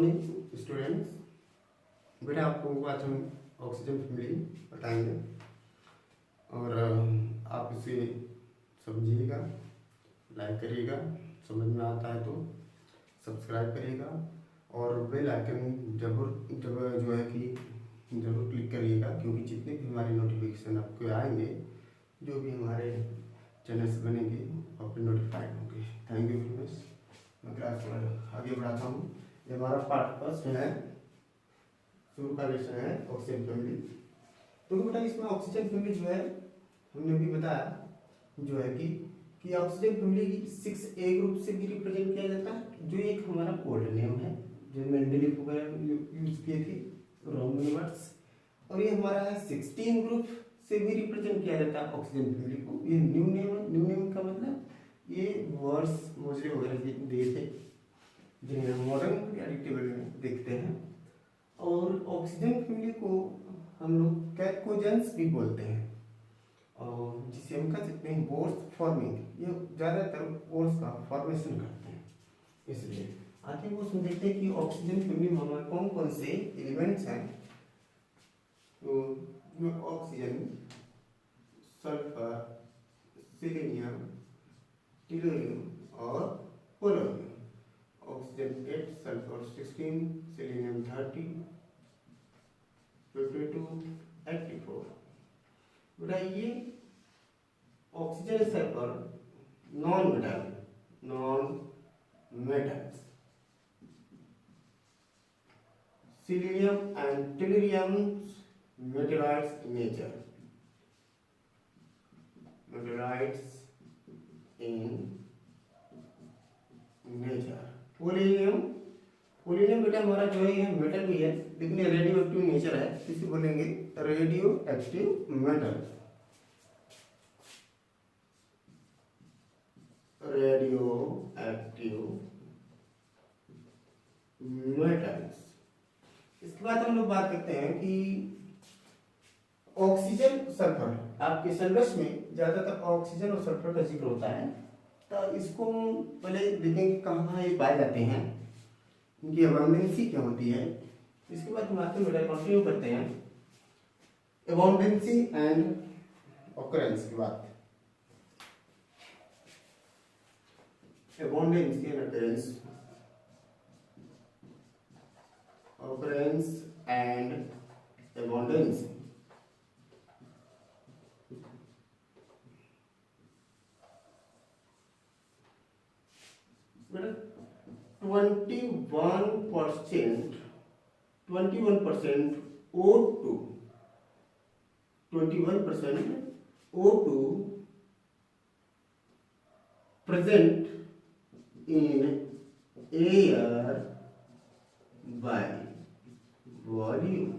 Morning students. बेटा आप लोगों को आज हम ऑक्सीजन फैमिली बताएंगे और आप इसे समझिएगा, लाइक करिएगा, समझ में आता है तो सब्सक्राइब करिएगा और बेल आइकन जरूर जो है कि ज़रूर क्लिक करिएगा, क्योंकि जितने भी हमारे नोटिफिकेशन आपको आएंगे, जो भी हमारे चैनल्स बनेंगे आपको नोटिफाइड होंगे। Thank you very much. मैं क्लास को आगे बढ़ाता हूँ। ये हमारा पार्ट फर्स्ट है, शुरू का लेसन है ऑक्सीजन फैमिली। तो बेटा इसमें ऑक्सीजन फैमिली जो है हमने भी बताया जो है कि ऑक्सीजन फैमिली 6A ग्रुप से भी रिप्रेजेंट किया जाता है, जो एक हमारा कोड नेम है जो मेंडेलीव वगैरह यूज किए थे रोमन वर्ड्स। और ये हमारा है 16 ग्रुप से भी रिप्रेजेंट किया जाता है ऑक्सीजन फैमिली को। ये न्यू नेम का मतलब ये वर्ड्स मोजरे वगैरह दिए थे जिन्हें हम मॉडर्न पीरियोडिक टेबल में देखते हैं। और ऑक्सीजन फैमिली को हम लोग कैटकोजेंस भी बोलते हैं, और जिसे हम कह सकते हैं बोर्स फॉर्मिंग। ये ज़्यादातर बोर्स का फॉर्मेशन करते हैं। इसलिए आगे वो हम देखते हैं कि ऑक्सीजन फैमिली में हमारे कौन कौन से एलिमेंट्स हैं। तो ऑक्सीजन, सल्फर, सिलीनियम, टेलुरियम और पोलोनियम। Oxygen 8, sulphur 16, selenium 30, 52, 84। बेटा ये oxygen sulphur non metals, selenium and tellurium meteorites in nature, meteorites in nature. Polonium बेटा हमारा जो है ये मेटल भी है, लेकिन ये रेडियो एक्टिव नेचर है, इसे बोलेंगे radio active metal. Radio active metals. इसके बाद हम लोग बात करते हैं कि ऑक्सीजन सल्फर, आपके सिलेबस में ज्यादातर ऑक्सीजन और सल्फर का जिक्र होता है, तो इसको पहले देखेंगे कहाँ ये पाए जाते हैं, इनकी अबाउंडेंसी क्या होती है। इसके बाद हम आते हैं कंटिन्यू करते हैं अबाउंडेंसी एंड ऑकरेंस की बात। अबाउंडेंसी एंड ऑकरेंस एंड अबाउंडेंसी। बेटा 21% O2, 21% O2 present in air by volume।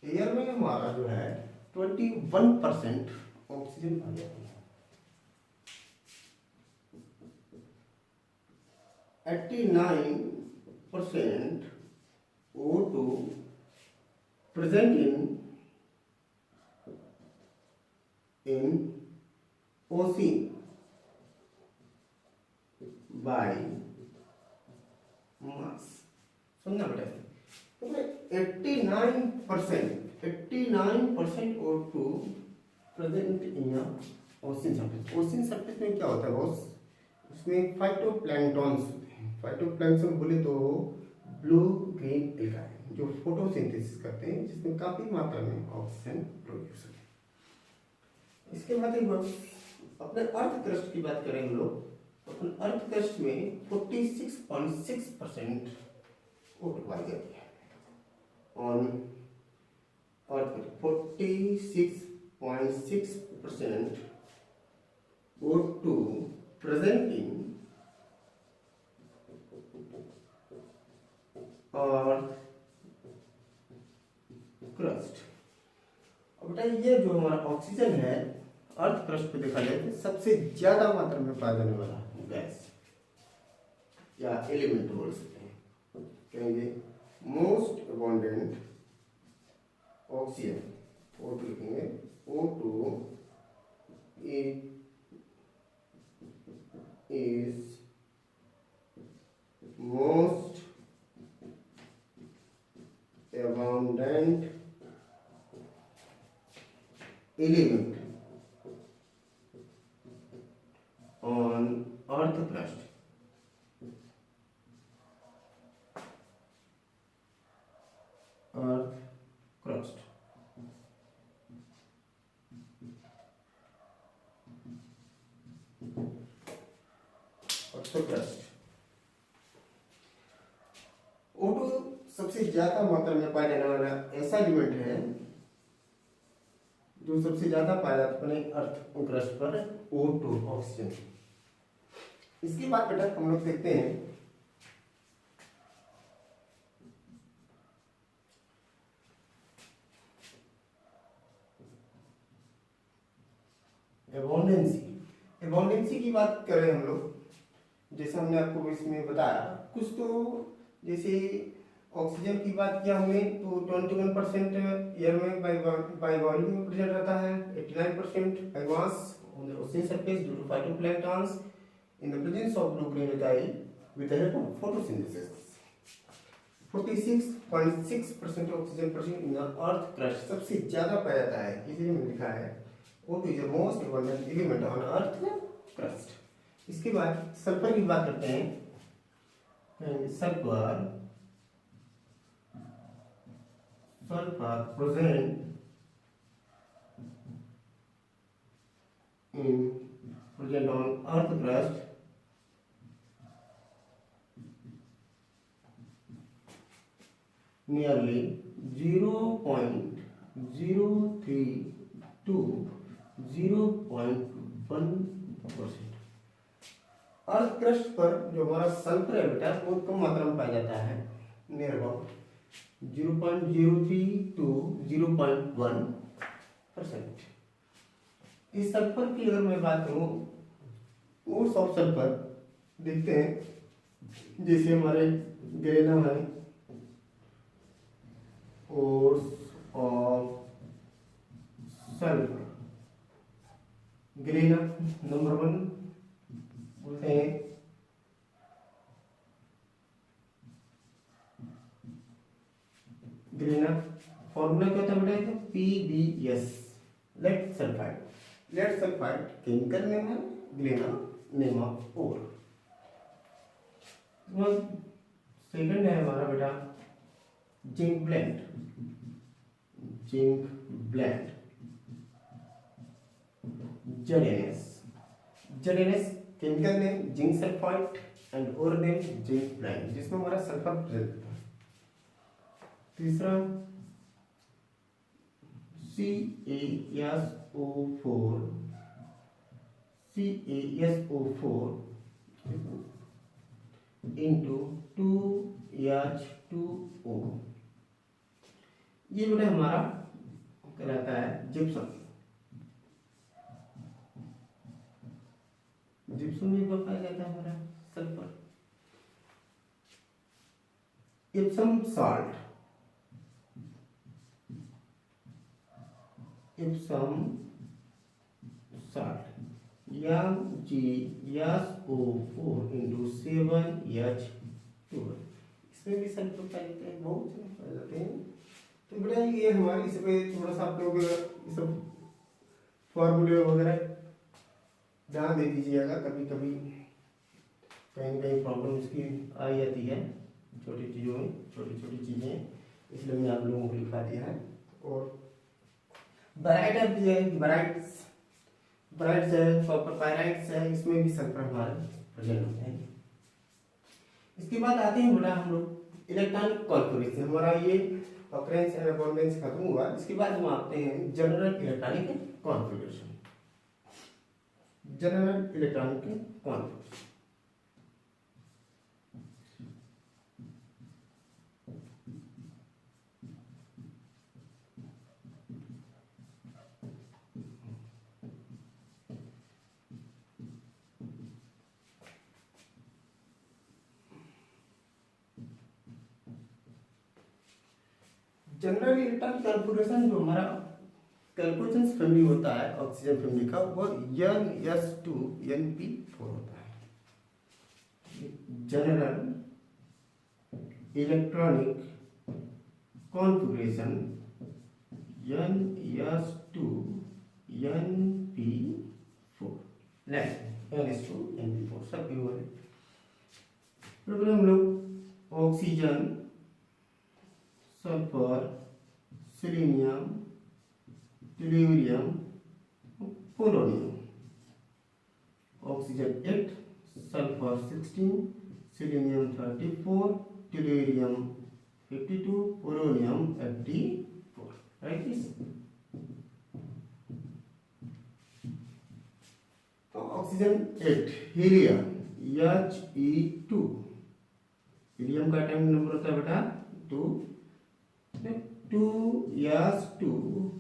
Air में हमारा जो है 21% ऑक्सीजन आ जाती है, 89% O2 present in ocean by mass। सुनना बेटा, तो 89% O2 present in ocean surface. Ocean surface में क्या होता है बॉस, उसमें फाइटोप्लैंक्टन्स होते हैं। फाइटोप्लैंक्टन बोले तो ब्लू ग्रीन एल्गाई जो फोटोसिंथेसिस करते हैं, जिसमें काफी मात्रा में ऑक्सीजन प्रोड्यूस होती है। इसके बाद अपने अर्थ क्रस्ट की बात करें हम लोग, अपने अर्थ क्रस्ट में 46.6% O2 पाई जाती है। On earth 46.6% O2 present in earth crust. अब बेटा ये जो हमारा ऑक्सीजन है अर्थ क्रस्ट पे देखा जाए तो सबसे ज्यादा मात्रा में पाया जाने वाला गैस या एलिमेंट बोल सकते हैं, कहेंगे मोस्ट अबंडेंट ऑक्सीजन। O2 लिखेंगे, O2 is most abundant element on earth crust. earth crust. crust. O2 सबसे ज्यादा मात्रा में पाया जाने वाला ऐसा एलिमेंट है जो सबसे ज्यादा पाया जाता है अपने अर्थ क्रस्ट पर, O2 ऑक्सीजन। इसके बाद बेटा हम लोग देखते हैं एबोंडेंसी की बात करें हम लोग, जैसे हमने आपको इसमें बताया कुछ, तो जैसे ऑक्सीजन की बात किया हमने तो 21% एयर में बाय वॉल्यूम में प्रेजेंट रहता है, 89% by mass on the ocean surface due to phytoplanktons in the presence of blue green algae with the help of photosynthesis. 46.6% oxygen present in the earth crust, सबसे ज्यादा पाया जाता है, इसलिए मैंने लिखा है O2 is the most abundant element on earth crust. इसके बाद सल्फर की बात करते हैं। Sulphur present on earth crust nearly 0.03 to 0.1%। Earth crust पर जो हमारा सल्फर है बेटा बहुत कम मात्रा में पाया जाता है, नियर अबाउट 0.03 to 0.1%। इस सल्फर की अगर मैं बात करूं, कोर्स ऑफ सल्फर देखते हैं, जैसे हमारे ग्रेना है, course of sulphur grana number 1 बोलते हैं। ग्रेना फॉर्मूला क्या होता है बेटा, PbS, lead sulphide. Lead sulphide chemical name है, galena name of ore. Second है हमारा बेटा zinc blende. Zinc blende ZnS। ZnS chemical name zinc sulphide and ore name zinc blende, जिसमें हमारा सल्फर प्रेजेंट होता है। तीसरा CaSO4 into 2H2O, ये बेटा हमारा कहलाता है जिप्सम। जिप्सम में पाया जाता है हमारा sulphur. Epson salt, Epson salt MgSO4 into 7H2, इसमें भी सल्फर पाए जाते हैं, बहुत से पाए जाते हैं। तो बेटा ये हमारी इसमें थोड़ा सा आप लोग ये सब फॉर्मूले वगैरह ध्यान दे दीजिएगा, कभी कभी कहीं न कहीं प्रॉब्लम इसकी आ जाती है छोटी चीज़ों में, छोटी छोटी चीज़ें, इसलिए मैं आप लोगों को लिखा दिया है। और ब्राइट्स है, कॉपर पायराइट्स है, इसमें भी सल्फर हमारे प्रेजेंट होते हैं। इसके बाद आते हैं बेटा हम लोग इलेक्ट्रॉनिक कॉन्फ़िगरेशन। हमारा ये ऑकरेंस एंड अबंडेंस खत्म हुआ, इसके बाद हम आते हैं general electronic configuration. General electronic configuration general electronic configuration जो हमारा कैलकुलेशन फैमिली होता है ऑक्सीजन फैमिली का, वो NS2 NP4 होता है। General electronic configuration NS2 NP4 NS2 NP4 सब गिवन है। फिर हम लोग oxygen, sulphur, selenium, tellurium, polonium. Oxygen 8, sulphur 16, selenium 34, tellurium 52, polonium 84। Right this. तो ऑक्सीजन 8, हीलियम He2, हीलियम का एटॉमिक नंबर होता है बेटा 2, 2s2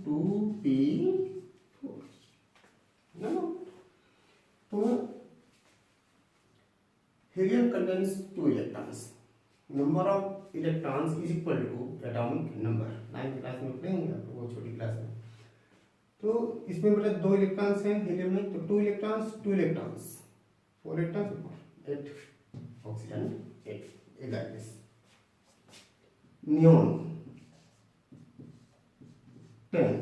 2p4 ना। तो helium contains 2 electrons. Number of electrons is equal to atomic number। 9th class में पढ़ेंगे आप वो छोटी क्लास में। तो इसमें बेटा 2 इलेक्ट्रॉन्स हैं हीलियम में, तो 2 इलेक्ट्रॉन्स 4 इलेक्ट्रॉन्स 8 ऑक्सीजन 8 इस नियोन 10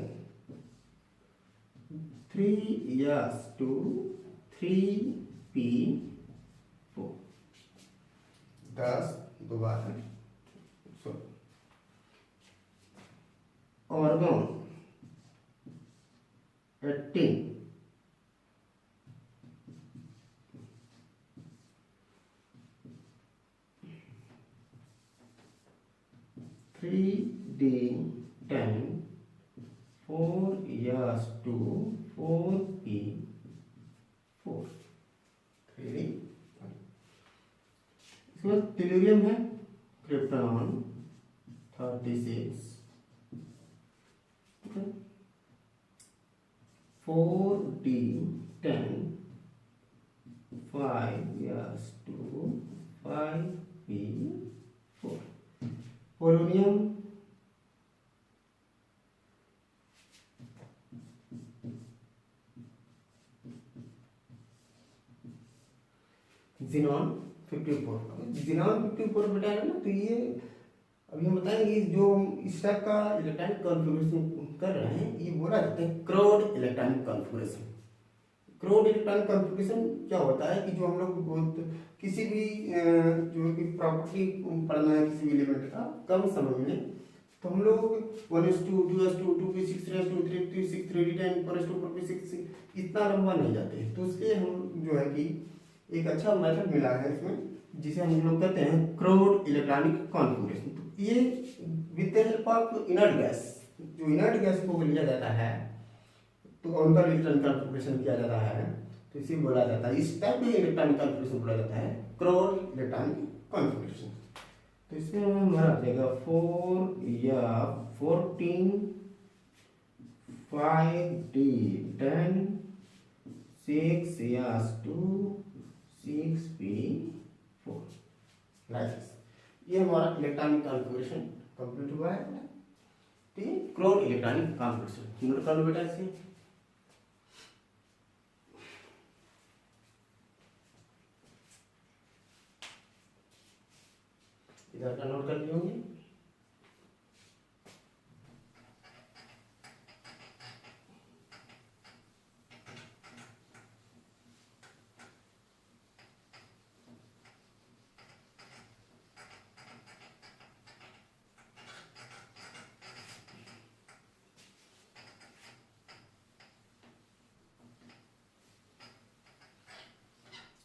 3s2 3p4 10 दोबारा organ 18 3d10 4s2 4p4 3d। इसके बाद टेलुरियम है, krypton 36 4d10 5s2 5p4। Polonium xenon 54। Xenon 54 बताया ना, तो ये अभी हम बताएंगे जो इस टाइप का इलेक्ट्रॉनिक कॉन्फ़िगरेशन कर रहे हैं ये बोला जाता है क्रोड इलेक्ट्रॉनिक कॉन्फ़िगरेशन। क्रोड इलेक्ट्रॉनिक कॉन्फ़िगरेशन क्या होता है कि जो हम लोग बहुत किसी भी जो कि प्रॉपर्टी पढ़ना है किसी भी एलिमेंट का कम समय में, तो हम लोग 1s2 2s2 2p6 3s2 3p6 3d10 4s2 4p6 इतना लंबा नहीं जाते हैं। तो उसके हम जो है कि एक अच्छा मेथड मिला है इसमें जिसे हम लोग कहते हैं क्रोड इलेक्ट्रॉनिक कॉन्फ़िगरेशन। तो ये with the help of inert gas, जो इनर्ट गैस को लिया जाता है तो उनका इलेक्ट्रॉनिक कॉन्फ़िगरेशन किया जाता है, तो इसे बोला जाता है, इस टाइप के इलेक्ट्रॉनिक कॉन्फ़िगरेशन बोला जाता है क्रोड इलेक्ट्रॉनिक कॉन्फ़िगरेशन। तो इसमें हमारा आ जाएगा 4 या 14 5d10 6s2 6p4। ये हमारा इलेक्ट्रॉनिक कॉन्फ़िगरेशन कंप्लीट हुआ है। ठीक है, क्रोड इलेक्ट्रॉनिक कॉन्फ़िगरेशन नोट कर लो बेटा इसे। इधर का नोट कर लिए होंगे।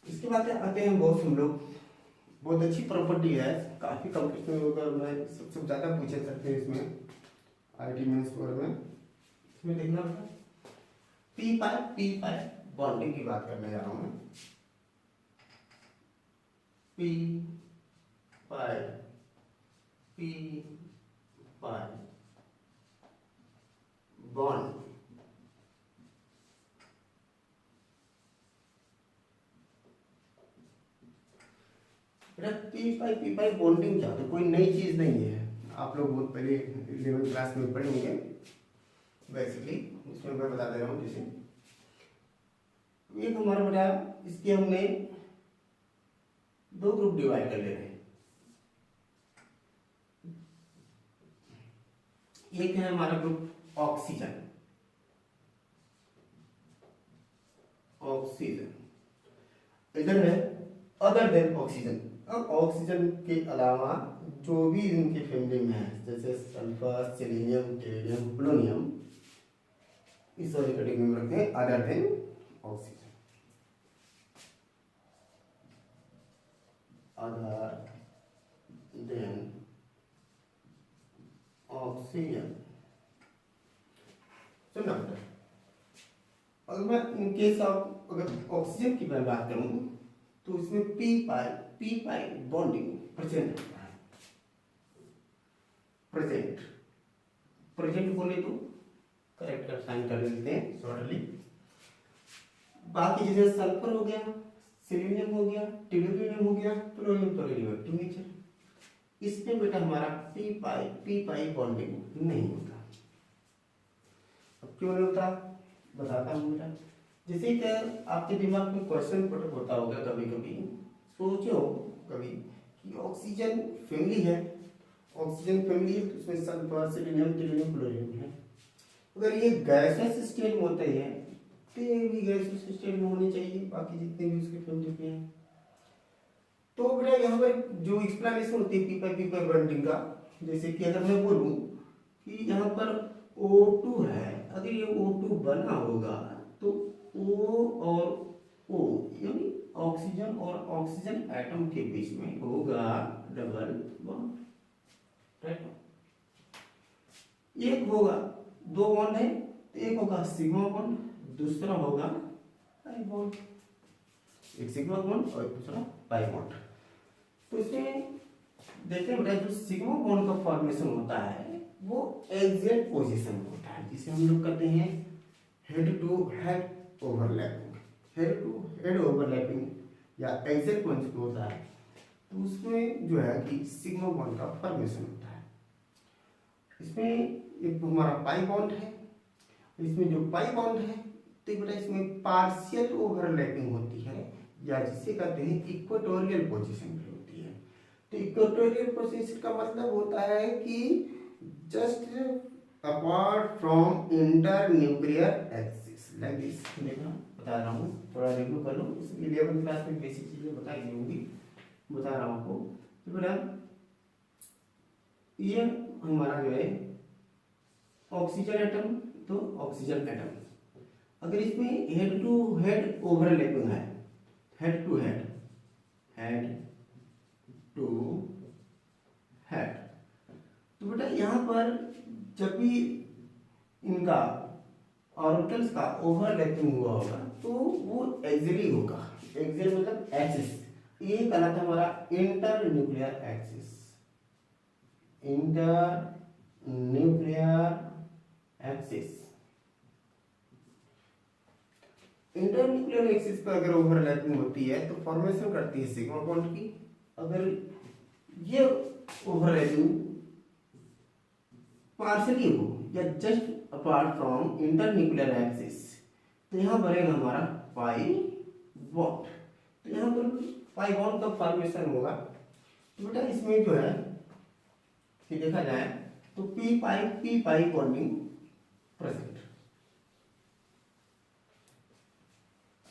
इसके बाद आते हैं बहुत हम लोग, बहुत अच्छी प्रॉपर्टी है, काफ़ी कंपटीशन होकर मैं सबसे ज़्यादा पूछे सकते हैं इसमें आईटी मेंस स्कोर में। इसमें देखना होगा पी पाइप बॉन्डिंग की बात करने जा रहा हूँ मैं। P pipe bond P pipe bonding क्या होता है, कोई नई चीज नहीं है, आप लोग बहुत पहले 11th क्लास में पढ़ेंगे बेसिकली। इसमें मैं बता दे रहा हूँ, जैसे एक हमारा बेटा इसके हमने 2 ग्रुप डिवाइड कर ले रहे हैं। एक है हमारा ग्रुप ऑक्सीजन, ऑक्सीजन इधर है अदर देन ऑक्सीजन। अब ऑक्सीजन के अलावा जो भी इनकी फैमिली में है जैसे सल्फर, सेलेनियम, टेरियम, पोलोनियम, इस वाली कैटेगरी में रखते हैं other than oxygen, other than oxygen. सुनना बेटा, अगर मैं इन केस ऑफ अगर ऑक्सीजन की मैं बात करूं तो इसमें पी पाई बॉन्डिंग प्रेजेंट होता है। प्रेजेंट प्रेजेंट बोले तो करेक्ट कर साइन कर देते हैं शॉर्टली। बाकी जैसे सल्फर हो गया, सेलेनियम हो गया, टेल्यूरियम हो गया, पोलोनियम तो रेडियोएक्टिव नेचर, इसमें बेटा हमारा पी पाई बॉन्डिंग नहीं होता। अब क्यों नहीं होता बताता हूँ बेटा। जैसे कि आपके दिमाग में क्वेश्चन पुट होता होगा कभी कभी, सोचो कभी कि ऑक्सीजन फैमिली है, ऑक्सीजन फैमिली है तो उसमें सल्फर, सेलेनियम, टेल्यूरियम, क्लोरीन है। अगर ये गैसेस स्टेट में होते हैं तो ये भी गैसेस स्टेट में होने चाहिए बाकी जितने भी उसके फैमिली पे हैं। तो बेटा यहाँ पर जो एक्सप्लेनेशन होती है पी पाई बॉन्डिंग का, जैसे कि अगर मैं बोलूँ कि यहाँ पर O2 है, अगर ये O2 बना होगा तो O और O यानी ऑक्सीजन और ऑक्सीजन एटम के बीच में होगा डबल बॉन्ड, राइट। एक होगा, दो बॉन्ड है, एक होगा सिग्मा बॉन्ड, दूसरा होगा पाई बॉन्ड, एक सिग्मा बॉन्ड और दूसरा पाई बॉन्ड। तो इसमें देखते हैं बेटा जो सिग्मा बॉन्ड का फॉर्मेशन होता है वो एक्सियल पोजीशन में होता है, जिसे हम लोग कहते हैं head to head overlapping, head to head overlapping या एक्सियल पोजीशन होता है। तो उसमें जो है कि सिग्मा बॉन्ड का फॉर्मेशन होता है। इसमें एक हमारा पाई बॉन्ड है, इसमें जो पाई बॉन्ड है तो बेटा इसमें पार्शियल ओवरलैपिंग होती है या जिसे कहते हैं इक्वेटोरियल पोजीशन पे होती है। तो इक्वेटोरियल पोजीशन का मतलब होता है कि just apart from inter nuclear axis, like this. देखना बता रहा हूँ, थोड़ा रिव्यू कर लो, 11th क्लास में बेसिक चीजें बताई गई होंगी, बता रहा हूँ आपको। तो बेटा ये हमारा जो है ऑक्सीजन एटम, तो ऑक्सीजन एटम अगर इसमें हेड टू हेड ओवरलैपिंग है, head to head, head to head, तो बेटा यहाँ पर जब भी इनका ऑर्बिटल्स का ओवरलैपिंग हुआ होगा तो वो एक्सियली होगा। एक्सियल मतलब एक्सिस, ये कहलाता है हमारा inter nuclear axis, inter nuclear axis. Inter nuclear axis पर अगर ओवरलैपिंग होती है तो फॉर्मेशन करती है सिग्मा बॉन्ड की। अगर ये ओवरलैपिंग पार्शियली हो या just apart from inter nuclear axis तो यहाँ बनेगा हमारा पाई बॉन्ड। तो यहाँ पर पाई बॉन्ड का फॉर्मेशन होगा। तो बेटा इसमें जो है कि देखा जाए तो पी पाई बॉन्डिंग प्रेजेंट।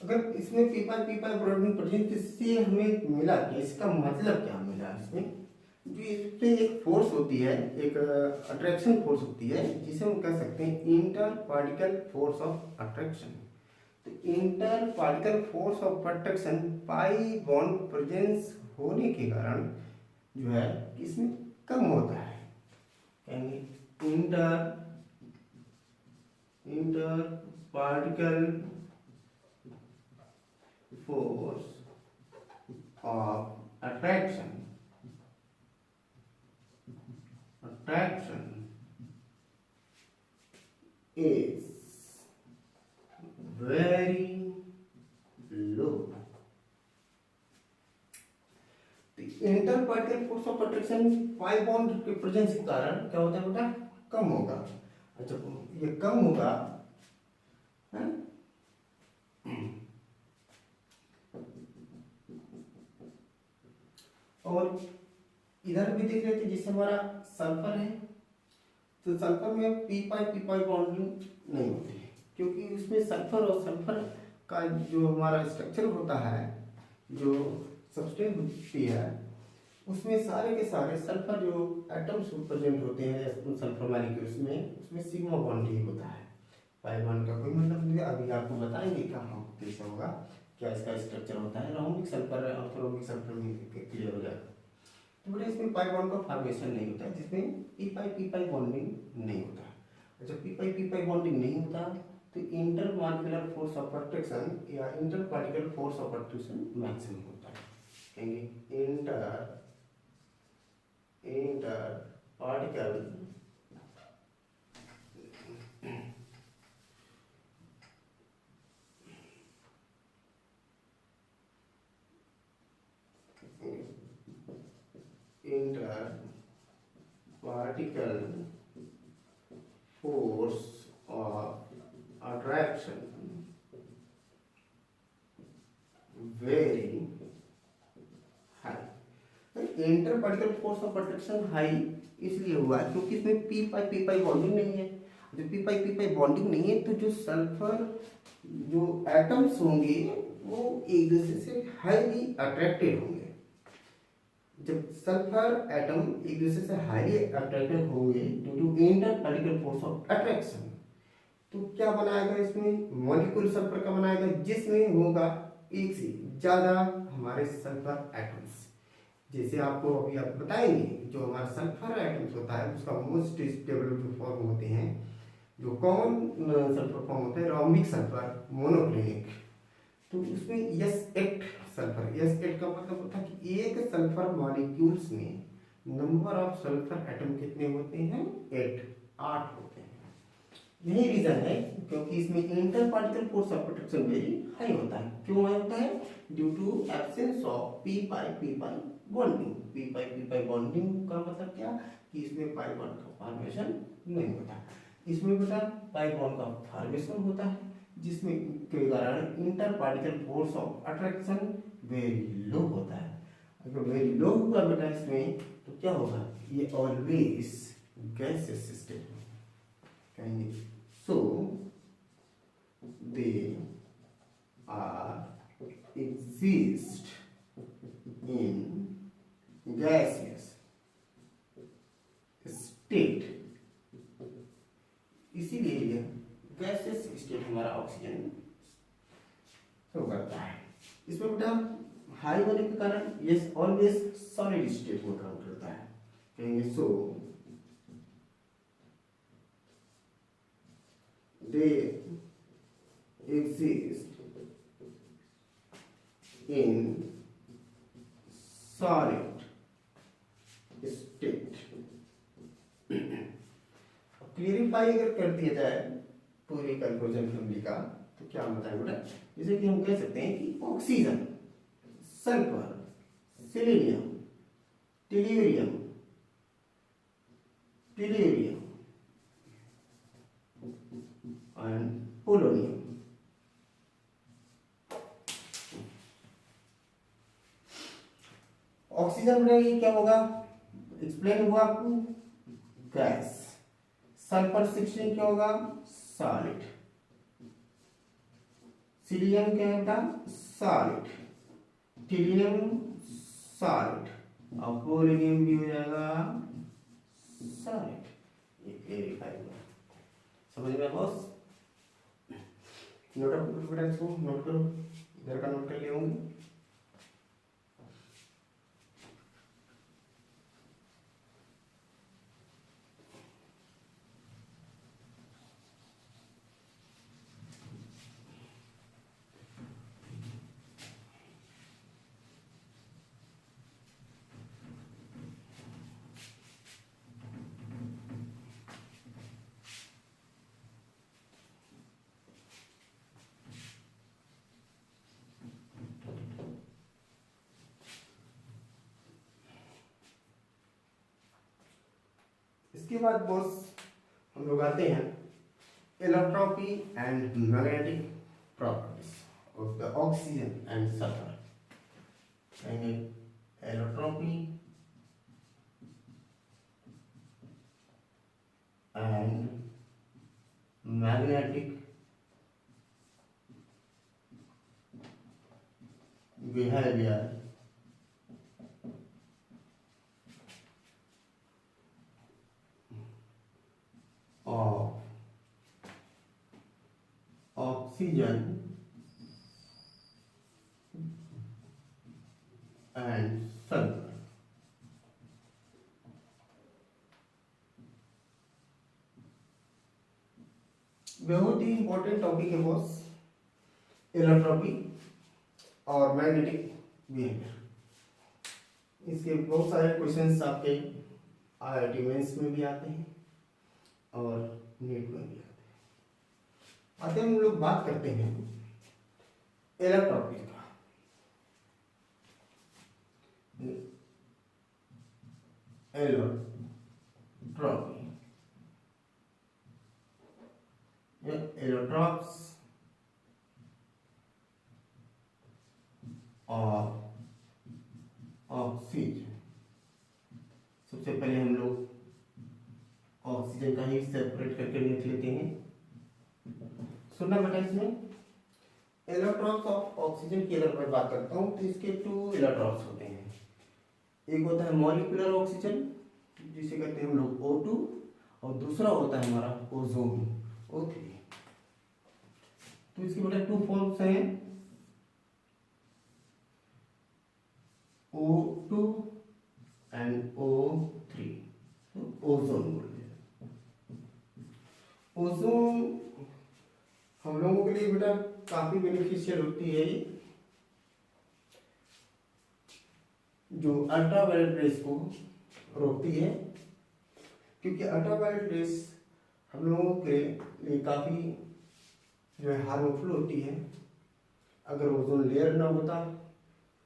अगर इसमें पी पाई बॉन्डिंग प्रेजेंट, इससे हमें मिला कि इसका मतलब क्या मिला, इसमें जो इस पे एक फोर्स होती है, एक अट्रैक्शन फोर्स होती है जिसे हम कह सकते हैं inter particle force of attraction. तो inter particle force of attraction pi bond presence होने के कारण जो है इसमें कम होता है। कहेंगे inter particle force of attraction is very low. Inter particle force of attraction pi bond के प्रेजेंस के कारण क्या होता है बेटा, कम होगा। अच्छा ये कम होगा है? और इधर भी देख रहे थे जिससे हमारा सल्फर है तो सल्फर में पी पाई बॉन्डिंग नहीं होती है, क्योंकि उसमें सल्फर और सल्फर का जो हमारा स्ट्रक्चर होता है, जो सब्सटेंस होती है, उसमें सारे के सारे सल्फर जो एटम्स प्रेजेंट होते हैं सल्फर मॉलिक्यूल्स में, उसमें सिग्मा बॉन्ड ही होता है, पाई बॉन्ड का कोई मतलब नहीं है। अभी आपको बताएंगे कहाँ कैसे होगा, क्या इसका स्ट्रक्चर होता है। रोमिक सल्फर ऑर्थोरोमिक सल्फर में क्लियर हो जाएगा। तो बेटा इसमें पाई बॉन्ड का फॉर्मेशन नहीं होता है, जिसमें पी पाई बॉन्डिंग नहीं होता है। जब पी पाई बॉन्डिंग नहीं होता तो inter molecular force of attraction या inter particle force of attraction maximum होता है। कहेंगे inter particle force of attraction very high। Inter particle force of attraction high इसलिए हुआ क्योंकि इसमें पी पाई बॉन्डिंग नहीं है। जब पी पाई बॉन्डिंग नहीं है तो जो सल्फर जो एटम्स होंगे वो एक दूसरे से हाईली अट्रैक्टेड होंगे। जब सल्फर एटम एक दूसरे से हाईली अट्रैक्टेड होंगे due to inter particle force of attraction, तो क्या बनाएगा इसमें मॉलिक्यूल सल्फर का बनाएगा, जिसमें होगा एक से ज्यादा हमारे सल्फर एटम्स। जैसे आपको अभी आप बताएंगे जो हमारा सल्फर एटम्स होता है उसका मोस्ट स्टेबल जो फॉर्म होते हैं, जो कॉमन सल्फर फॉर्म होता है रोम्बिक सल्फर मोनोक्लिनिक, तो उसमें S8 सल्फर, S8 का मतलब होता है कि एक सल्फर मॉलिक्यूल्स में नंबर ऑफ सल्फर एटम कितने होते हैं, 8 होते हैं। यही रीजन है क्योंकि इसमें inter particle force of attraction very high होता है। क्यों हाई होता है? Due to absence of p pi bonding. P pi bonding का मतलब क्या कि इसमें पाई बॉन्ड का फॉर्मेशन नहीं होता। इसमें बेटा पाई बॉन्ड का फॉर्मेशन होता है, जिसमें के कारण inter particle force of attraction very low होता है। अगर वेरी लो हुआ बेटा इसमें तो क्या होगा, ये ऑलवेज गैसियस स्टेट कहेंगे। So they are exist in gaseous state, इसीलिए गैसियस स्टेट हमारा ऑक्सीजन शो करता है। इसमें बेटा हाई होने के कारण ये ऑलवेज सॉलिड स्टेट में काम करता है। कहेंगे सो they exist in solid state। Clarify अगर कर दिया जाए पूरी कंक्लूजन फैमिली का तो क्या बताएं बेटा, जैसे कि हम कह सकते हैं कि oxygen, sulphur, selenium, tellurium and polonium, oxygen में क्या होगा, एक्सप्लेन हुआ आपको, गैस। सल्फर 16 क्या होगा, सॉलिड। सिलियम क्या होता, सॉलिड। टेल्यूरियम सॉलिड और पोलोनियम भी हो जाएगा सॉलिड। ये क्लियरिफाई हुआ, समझ में बॉस? नोट बेटा, इसको नोट करो, इधर का नोट कर ले होंगे। इसके बाद बॉस हम लोग आते हैं allotropy and magnetic properties of the oxygen and sulphur. कहेंगे allotropy and magnetic behavior of oxygen and sulfur. बहुत ही इंपॉर्टेंट टॉपिक है बॉस, एलोट्रॉपी और मैग्नेटिक बिहेवियर। इसके बहुत सारे क्वेश्चंस आपके IIT मेंस में भी आते हैं और नीट में भी आते हैं। हम लोग बात करते हैं एलोट्रॉपी का। एलोट्रॉपी, एलोट्रॉप्स और ऑक्सीजन। सबसे पहले हम लोग ऑक्सीजन का ही सेपरेट करके लिख लेते हैं। सुनना बेटा, इसमें एलोट्रॉप्स ऑफ ऑक्सीजन की अगर मैं बात करता हूँ तो इसके 2 एलोट्रॉप्स होते हैं। एक होता है मॉलिक्यूलर ऑक्सीजन जिसे कहते हैं हम लोग O2 और दूसरा होता है हमारा ओजोन O3। तो इसके बेटा 2 फॉर्म्स हैं, O2 एंड O3। तो ओजोन बोलते हैं। ओजोन हम लोगों के लिए बेटा काफी बेनिफिशियल होती है, जो अल्ट्रावायलेट रेस को रोकती है, क्योंकि अल्ट्रावायलेट रेस हम लोगों के लिए काफी जो है हार्मफुल होती है। अगर ओजोन लेयर ना होता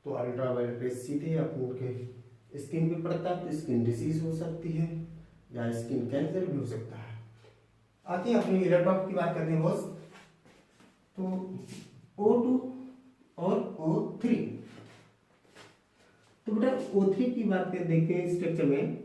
तो अल्ट्रावायलेट रेस सीधे अपने के स्किन पे पड़ता तो स्किन डिसीज हो सकती है या स्किन कैंसर भी हो सकता है। आते हैं अपने एलोट्रॉप की बात करते हैं बॉस। तो O2 और O3। तो बेटा O3 की बात कर देखते हैं स्ट्रक्चर में।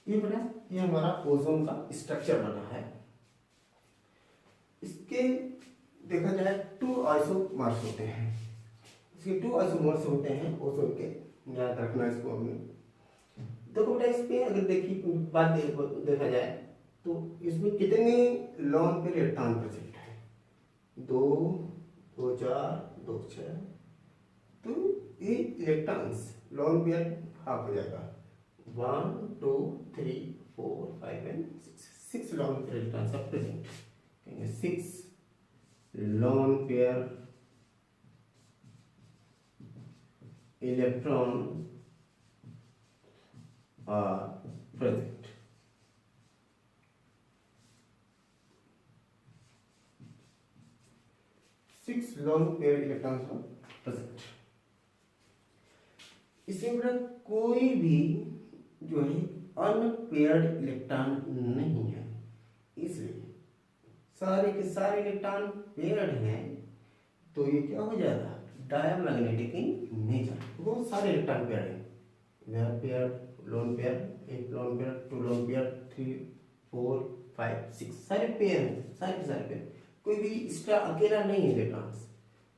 ये बेटा ये हमारा ओजोन का स्ट्रक्चर बना है। इसके देखा जाए 2 आइसोमर्स होते हैं। इसके 2 आइसोमर्स होते हैं ओजोन के, याद रखना इसको। हमने देखो बेटा इस पे अगर देखा जाए तो इसमें कितने लॉन पेयर इलेक्ट्रॉन प्रेजेंट है? 2 2 4 2 6। तो ये इलेक्ट्रॉन्स लॉन पेयर हाफ हो जाएगा। 1 2 3 4 5 and 6 lone pair electrons are present. 6 lone pair electron are present. Six lone pair electrons are present. इसमें कोई भी जो है अनपेयर्ड इलेक्ट्रॉन नहीं है, इसलिए सारे के सारे इलेक्ट्रॉन पेयर्ड हैं। तो ये क्या हो जाएगा? Diamagnetic in nature. बहुत सारे इलेक्ट्रॉन पेयर्ड हैं, इधर पेयर्ड, लोन पेयर, एक लोन पेयर, 2 लोन पेयर, 3 4 5 6 सारे पेयर हैं, सारे सारे पेयर। कोई भी एक्स्ट्रा अकेला नहीं है इलेक्ट्रॉन्स,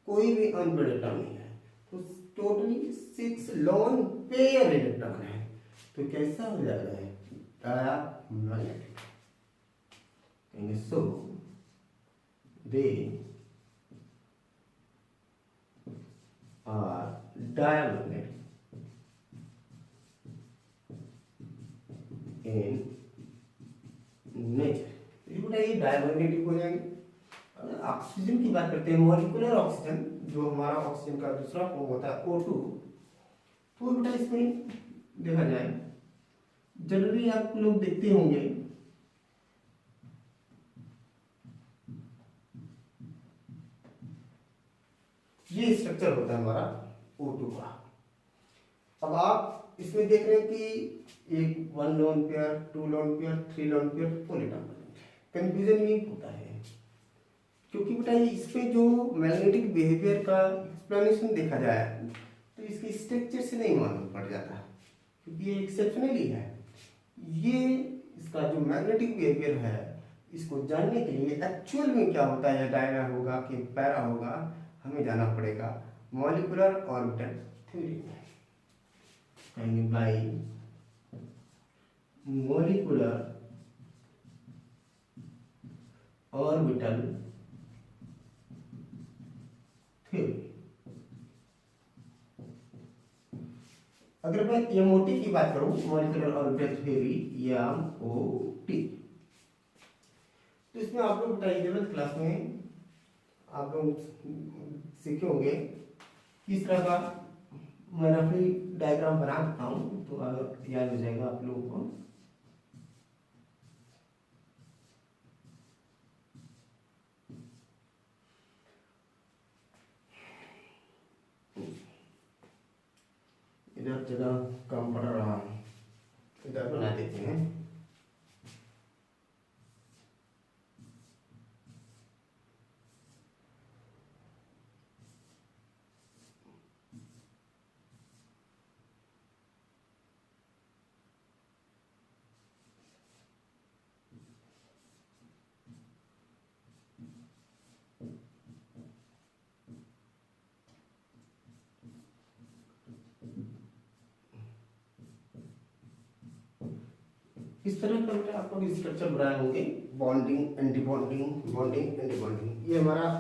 कोई भी अनपेयर्ड इलेक्ट्रॉन नहीं है। तो टोटली 6 लोन पेयर इलेक्ट्रॉन है। तो कैसा हो जाएगा है? Diamagnetic. So they are diamagnetic in nature. ये डायमैग्नेटिक हो जाएंगे। ऑक्सीजन की बात करते हैं, मॉलिक्यूलर ऑक्सीजन, जो हमारा ऑक्सीजन का दूसरा फॉर्म होता है O2। तो बेटा इसमें देखा जाए जनरली आप लोग देखते होंगे ये स्ट्रक्चर होता है हमारा O2 का। अब आप इसमें देख रहे हैं कि एक 1 lone pair, 2 lone pair, 3 lone pair, 4 atom. Confusion ये होता है क्योंकि बेटा इसमें जो मैग्नेटिक बिहेवियर का एक्सप्लेनेशन देखा जाए तो इसके स्ट्रक्चर से नहीं मालूम पड़ जाता क्योंकि ये एक्सेप्शनली है। ये इसका जो मैग्नेटिक बिहेवियर है इसको जानने के लिए एक्चुअल में क्या होता है, डायरा होगा कि पैरा होगा, हमें जाना पड़ेगा मॉलिक्यूलर ऑर्बिटल थ्योरी में। कहेंगे बाई मॉलिक्यूलर ऑर्बिटल थ्योरी। अगर मैं एमओटी की बात करूं, मॉलिक्यूलर ऑर्बिटल थ्योरी, एमओटी, तो इसमें आप लोग बताइए 11th क्लास में आप लोग सीखे होंगे किस तरह का। मैं रफली डायग्राम बना देता हूँ तो याद हो जाएगा आप लोगों को। इधर जगह कम पड़ रहा है, इधर बना देते हैं। इस तरह का बेटा आप लोग स्ट्रक्चर बनाए होंगे, bonding, anti bonding, bonding, anti bonding. ये हमारा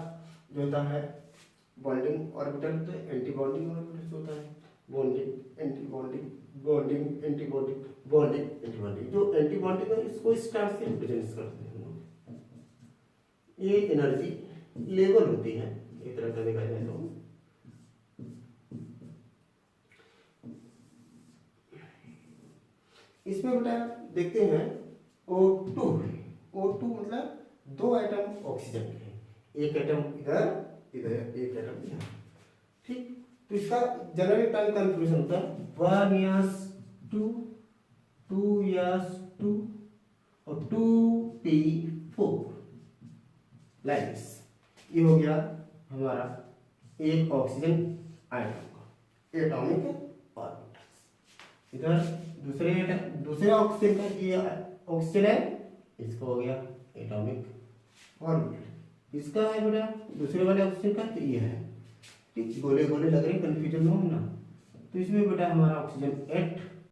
जो होता है बॉन्डिंग ऑर्बिटल, तो एंटी बॉन्डिंग ऑर्बिटल होता है bonding, anti bonding, bonding, anti bonding, bonding, anti bonding. जो एंटी बॉन्डिंग है इसको स्टार से रिप्रेजेंट करते हैं हम लोग। ये एनर्जी लेवल होती है एक तरह का देखा जाए तो। इसमें बेटा देखते हैं O2, O2 मतलब 2 एटम ऑक्सीजन के, एक एटम इधर, इधर एक एटम इधर, ठीक। तो इसका जनरली टाइम कंफ्यूजन होता है 1s2, 2s2 और 2p4 लाइन्स। ये हो गया हमारा एक ऑक्सीजन आयटम का एटॉमिक ऑर्बिटल्स। इधर दूसरे ऑक्सीजन का, ये ऑक्सीजन है, इसका हो गया एटॉमिक ऑर्बिटल। इसका है बेटा दूसरे वाले ऑक्सीजन का, तो ये है, ठीक। गोले गोले लग रहे, कंफ्यूजन में हो ना। तो इसमें बेटा हमारा ऑक्सीजन 8